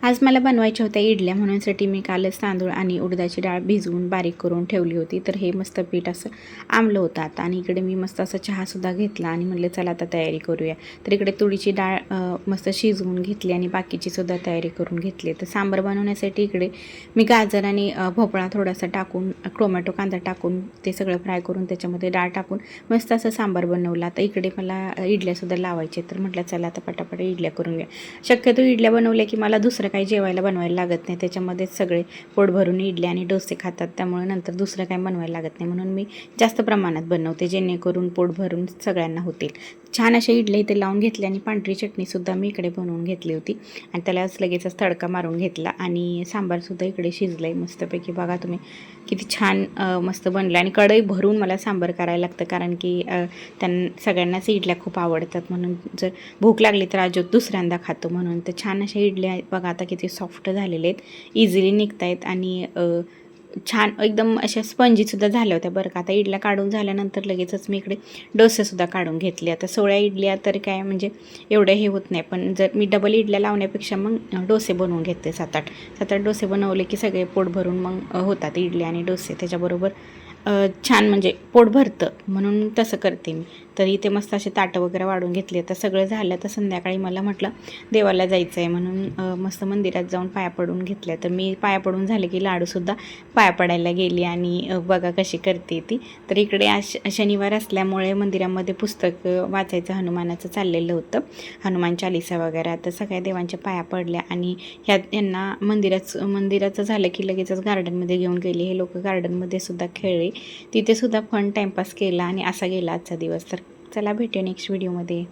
आज मला बनवायच्या होत्या इडल्या, म्हणूनसाठी मी कालच तांदूळ आणि उडदाची डाळ भिजवून बारीक करून ठेवली होती. तर हे मस्त पीठ असं आंबलं होतं आता, आणि इकडे मी मस्त असं चहासुद्धा घेतला आणि म्हटलं चला आता तयारी करूया. तर इकडे तुरीची डाळ मस्त शिजवून घेतली आणि बाकीची सुद्धा तयारी करून घेतली. तर सांबार बनवण्यासाठी इकडे मी गाजर आणि भोपळा थोडासा टाकून, टोमॅटो कांदा टाकून ते सगळं फ्राय करून त्याच्यामध्ये डाळ टाकून मस्त असं सांबार बनवला. आता इकडे मला इडल्यासुद्धा लावायचे, तर म्हटलं चला आता पटापट इडल्या करून घ्या. शक्यतो इडल्या बनवल्या की मला दुसरं काही जेवायला बनवायला लागत नाही, त्याच्यामध्येच सगळे पोट भरून इडली आणि डोसे खातात, त्यामुळे नंतर दुसरं काही बनवायला लागत नाही. म्हणून मी जास्त प्रमाणात बनवते, जेणेकरून पोट भरून सगळ्यांना होतील. छान अशा इडल्या इथे लावून घेतल्या आणि पांढरी चटणीसुद्धा मी इकडे बनवून घेतली होती आणि त्यालाच लगेचच तडका मारून घेतला. आणि सांबारसुद्धा इकडे शिजलं आहे मस्तपैकी. बघा तुम्ही किती छान मस्त बनलं. आणि कढई भरून मला सांबार करायला लागतं, कारण की सगळ्यांनाच इडल्या खूप आवडतात, म्हणून जर भूक लागली तर अजून दुसऱ्यांदा खातो म्हणून. तर छान अशा इडल्या बघा आता किती सॉफ्ट झालेले आहेत, इझिली निघत आहेत आणि छान एकदम अशा स्पंजीसुद्धा झाल्या होत्या बरं का. आता इडल्या काढून झाल्यानंतर लगेचच मी इकडे डोसेसुद्धा काढून घेतले. आता 16 इडल्या तर काय म्हणजे एवढं हे होत नाही, पण जर मी डबल इडल्या लावण्यापेक्षा मग डोसे बनवून घेते. 7-8 डोसे बनवले की सगळे पोट भरून मग होतात इडली आणि डोसे. त्याच्याबरोबर छान म्हणजे पोट भरतं, म्हणून तसं करते मी. तर इथे मस्त असे ताटं वगैरे वाढून घेतले. तर सगळं झालं. तर संध्याकाळी मला म्हटलं देवाला जायचं आहे, म्हणून मस्त मंदिरात जाऊन पाया पडून घेतल्या. तर मी पाया पडून झाले की लाडूसुद्धा पाया पडायला गेली आणि बघा कशी करते ती. तर इकडे आज शनिवार असल्यामुळे मंदिरामध्ये पुस्तक वाचायचं हनुमानाचं चाललेलं होतं, हनुमान चालिसा वगैरे. तर सगळ्या देवांच्या पाया पडल्या आणि यांना मंदिराचं झालं की लगेचच गार्डनमध्ये घेऊन गेले. हे लोक गार्डनमध्ये सुद्धा खेळले, तिथे सुद्धा फन टाईमपास केला आणि असा गेला आजचा दिवस. तर चला भेटूया नेक्स्ट व्हिडिओमध्ये.